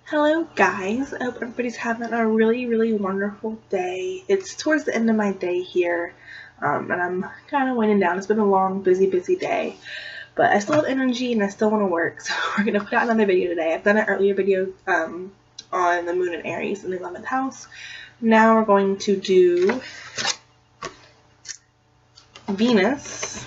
Hello guys, I hope everybody's having a really wonderful day. It's towards the end of my day here, and I'm kind of winding down. It's been a long, busy day, but I still have energy and I still want to work, so we're going to put out another video today. I've done an earlier video on the moon in Aries in the 11th house. Now we're going to do Venus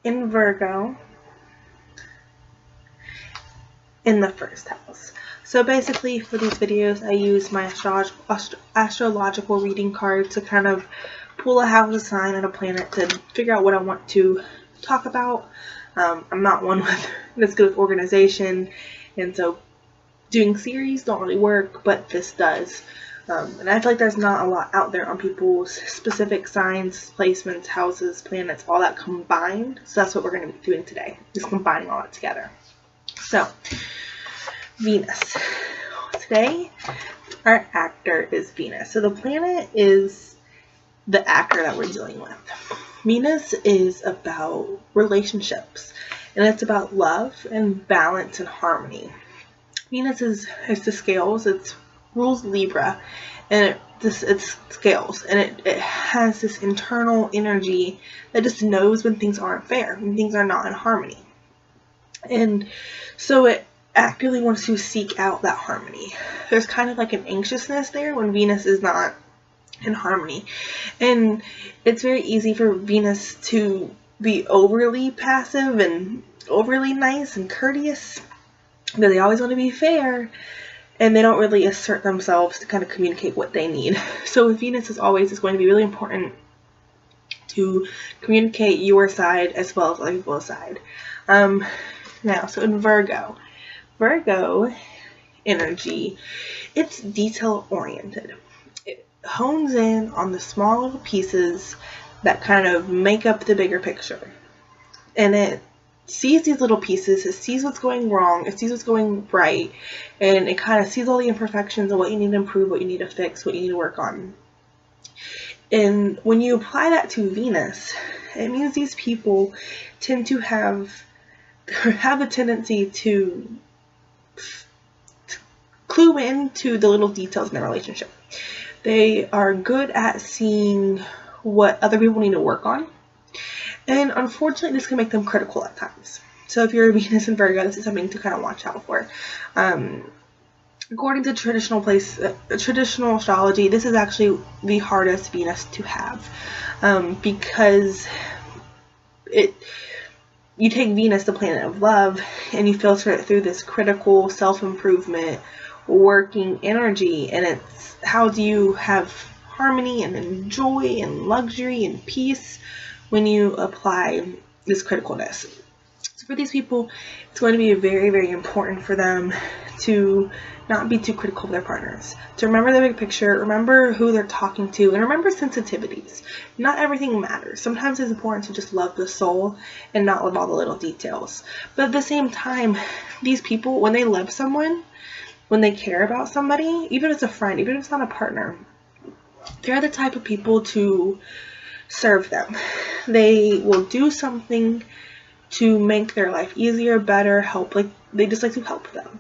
in Virgo in the first house. So basically for these videos I use my astrological reading card to kind of pull a house, a sign, and a planet to figure out what I want to talk about. I'm not one that's good with organization, and so doing series don't really work, but this does. And I feel like there's not a lot out there on people's specific signs, placements, houses, planets, all that combined. So that's what we're going to be doing today, just combining all that together. So, Venus. Today, our actor is Venus. So the planet is the actor that we're dealing with. Venus is about relationships, and it's about love and balance and harmony. Venus is the scales. It rules Libra, and it's scales, and it has this internal energy that just knows when things aren't fair, when things are not in harmony. And so it actively wants to seek out that harmony. There's kind of like an anxiousness there when Venus is not in harmony. And it's very easy for Venus to be overly passive and overly nice and courteous, but they always want to be fair, and they don't really assert themselves to kind of communicate what they need. So with Venus, as always, it's going to be really important to communicate your side as well as other people's side. Now, so in Virgo energy, it's detail oriented. It hones in on the small little pieces that kind of make up the bigger picture. And it sees these little pieces, it sees what's going wrong, it sees what's going right, and it kind of sees all the imperfections and what you need to improve, what you need to fix, what you need to work on. And when you apply that to Venus, it means these people tend to have a tendency to clue into the little details in their relationship. They are good at seeing what other people need to work on, and unfortunately this can make them critical at times. So if you're a Venus in Virgo, this is something to kind of watch out for. According to traditional astrology, this is actually the hardest Venus to have, because you take Venus, the planet of love, and you filter it through this critical self-improvement working energy, and it's how do you have harmony and joy and luxury and peace when you apply this criticalness. So for these people, it's going to be very important for them to not be too critical of their partners, to remember the big picture, remember who they're talking to, and remember sensitivities. Not everything matters. Sometimes it's important to just love the soul and not love all the little details. But at the same time, these people, when they love someone, when they care about somebody, even if it's a friend, even if it's not a partner, they're the type of people to serve them. They will do something to make their life easier, better, help. Like, they just like to help them.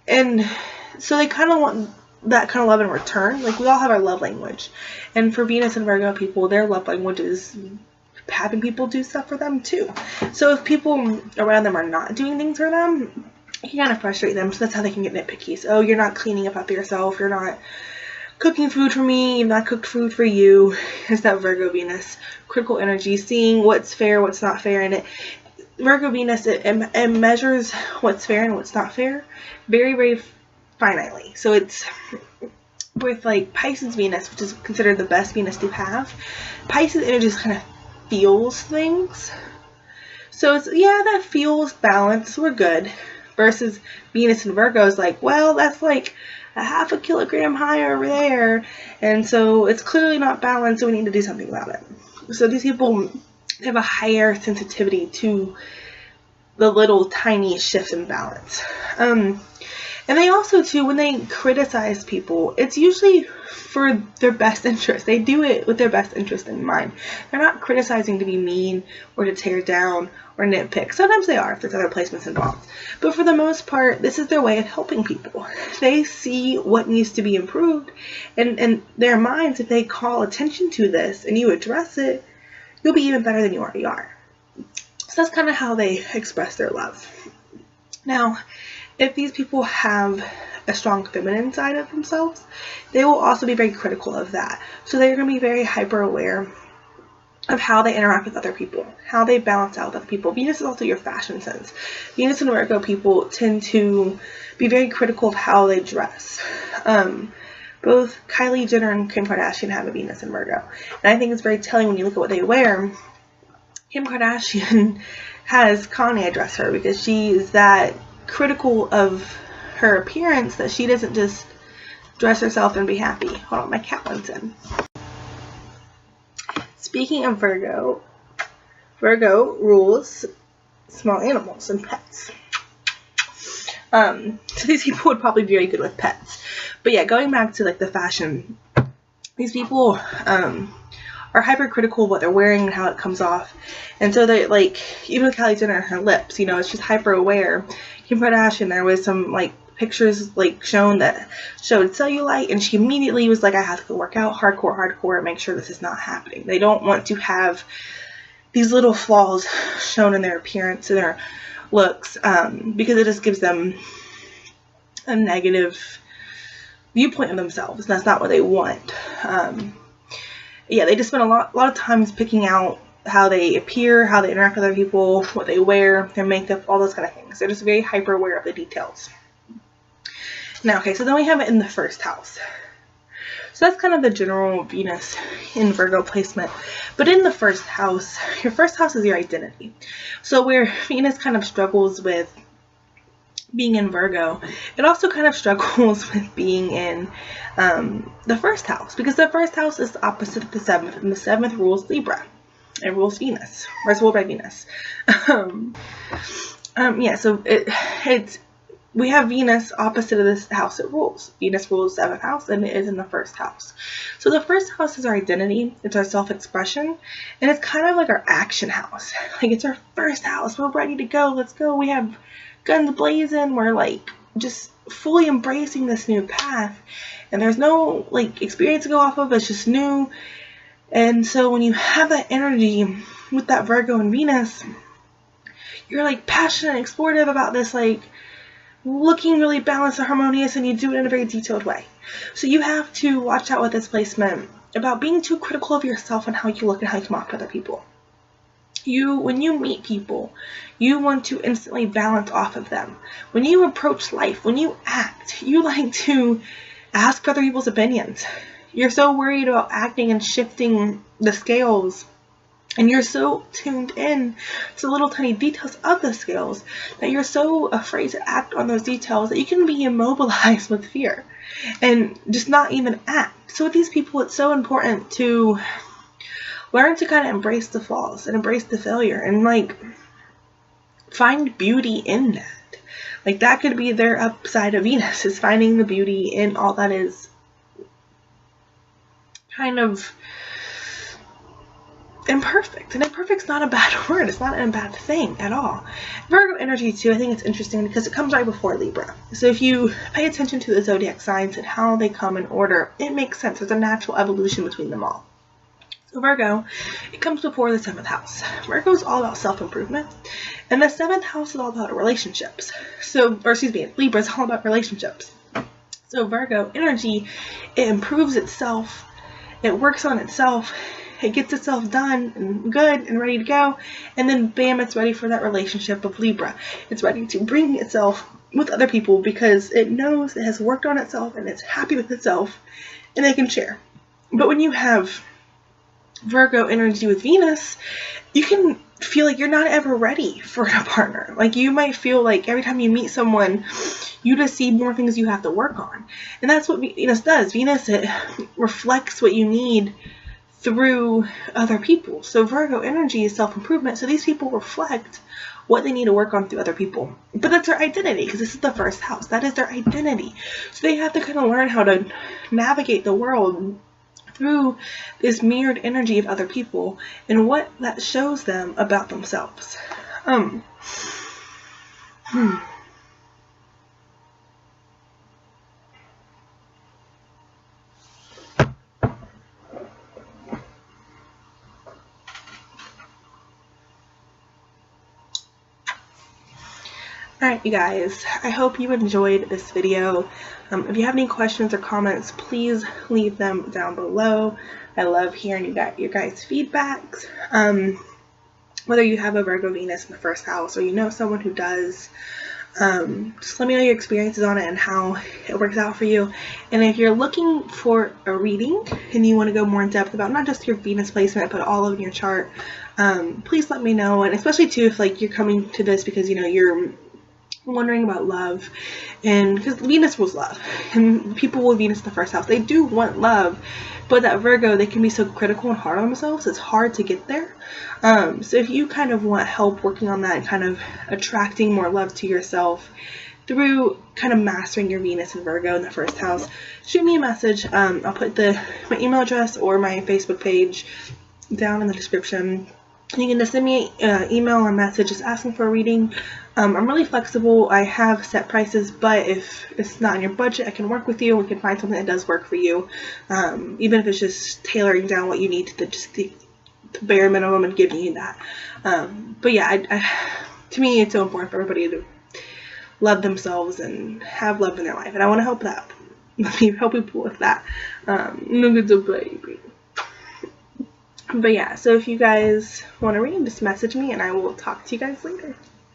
And so they kind of want that kind of love in return. Like, we all have our love language. And for Venus and Virgo people, their love language is having people do stuff for them too. So if people around them are not doing things for them, it can kind of frustrate them. So that's how they can get nitpicky. So, oh, you're not cleaning up after yourself. You're not cooking food for me. You've not cooked food for you. It's that Virgo Venus critical energy, seeing what's fair, what's not fair. And Virgo Venus, it measures what's fair and what's not fair very finitely. So it's with like Pisces Venus, which is considered the best Venus to have. Pisces energy just kind of feels things. So it's, yeah, that feels balanced, we're good. Versus Venus and Virgo is like, well, that's like a half a kilogram higher over there, and so it's clearly not balanced, so we need to do something about it. So these people have a higher sensitivity to the little tiny shifts in balance. And they also, too, when they criticize people, it's usually for their best interest. They do it with their best interest in mind. They're not criticizing to be mean or to tear down or nitpick. Sometimes they are if there's other placements involved. But for the most part, this is their way of helping people. They see what needs to be improved. And in their minds, if they call attention to this and you address it, you'll be even better than you already are. So that's kind of how they express their love. Now, if these people have a strong feminine side of themselves, they will also be very critical of that. So they're going to be very hyper aware of how they interact with other people, how they balance out with other people. Venus is also your fashion sense. Venus and Virgo people tend to be very critical of how they dress. Both Kylie Jenner and Kim Kardashian have a Venus in Virgo. And I think it's very telling when you look at what they wear. Kim Kardashian has Kanye dress her because she is that critical of her appearance that she doesn't just dress herself and be happy. Hold on, my cat went in. Speaking of Virgo, Virgo rules small animals and pets. So these people would probably be very good with pets. But yeah, going back to like the fashion, these people are hypercritical of what they're wearing and how it comes off. And so they, like, even with Kylie Jenner and her lips, you know, it's just hyper aware. Kim Kardashian, there was some like pictures like shown that showed cellulite, and she immediately was like, I have to go work out hardcore and make sure this is not happening. They don't want to have these little flaws shown in their appearance and their looks, because it just gives them a negative viewpoint of themselves. That's not what they want. Yeah, they just spend a lot of times picking out how they appear, how they interact with other people, what they wear, their makeup, all those kind of things. They're just very hyper aware of the details. Now, okay, so then we have it in the first house. So that's kind of the general Venus in Virgo placement. But in the first house, your first house is your identity. So where Venus kind of struggles with being in Virgo, it also kind of struggles with being in the first house, because the first house is the opposite of the seventh, and the seventh rules Libra. It rules Venus, or it's ruled by Venus. Yeah, so we have Venus opposite of this house it rules. Venus rules the seventh house, and it is in the first house. So the first house is our identity, it's our self-expression, and it's kind of like our action house. Like, it's our first house. We're ready to go. Let's go. We have guns blazing. We're like just fully embracing this new path, and there's no like experience to go off of. It's just new. And so when you have that energy with that Virgo and Venus, you're like passionate and explorative about this, like looking really balanced and harmonious, and you do it in a very detailed way. So you have to watch out with this placement about being too critical of yourself and how you look and how you come off to other people. When you meet people, you want to instantly balance off of them. When you approach life, when you act, you like to ask for other people's opinions. You're so worried about acting and shifting the scales, and you're so tuned in to little tiny details of the scales that you're so afraid to act on those details that you can be immobilized with fear and just not even act. So with these people, it's so important to learn to kind of embrace the flaws and embrace the failure and like find beauty in that. Like, that could be their upside of Venus, is finding the beauty in all that is kind of imperfect. And imperfect's not a bad word. It's not a bad thing at all. Virgo energy too, I think it's interesting because it comes right before Libra. So if you pay attention to the zodiac signs and how they come in order, it makes sense. There's a natural evolution between them all. So Virgo, it comes before the 7th house. Virgo is all about self-improvement, and the 7th house is all about relationships. Libra is all about relationships. So Virgo energy, it improves itself, it works on itself, it gets itself done and good and ready to go, and then bam, it's ready for that relationship of Libra. It's ready to bring itself with other people because it knows it has worked on itself and it's happy with itself, and they can share. But when you have Virgo energy with Venus, you can feel like you're not ever ready for a partner. Like, you might feel like every time you meet someone, you just see more things you have to work on. And that's what Venus does. Venus, it reflects what you need through other people. So Virgo energy is self-improvement. So these people reflect what they need to work on through other people. But that's their identity, because this is the first house. That is their identity. So they have to kind of learn how to navigate the world through this mirrored energy of other people and what that shows them about themselves. Alright, you guys, I hope you enjoyed this video. If you have any questions or comments, please leave them down below. I love hearing your guys' feedbacks. Whether you have a Virgo Venus in the first house or you know someone who does, just let me know your experiences on it and how it works out for you. And if you're looking for a reading and you want to go more in depth about not just your Venus placement but all of your chart, please let me know. And especially too if like you're coming to this because you're wondering about love, and because Venus was love, and people with Venus in the first house, they do want love, but that Virgo, they can be so critical and hard on themselves, it's hard to get there. So if you kind of want help working on that and kind of attracting more love to yourself through kind of mastering your Venus and Virgo in the first house, shoot me a message. I'll put my email address or my Facebook page down in the description. You can just send me an email or message just asking for a reading. I'm really flexible. I have set prices, but if it's not in your budget, I can work with you. We can find something that does work for you, even if it's just tailoring down what you need to the bare minimum and giving you that. But yeah, to me, it's so important for everybody to love themselves and have love in their life, and I want to help that. Help people with that. But yeah, so if you guys want to read, just message me and I will talk to you guys later.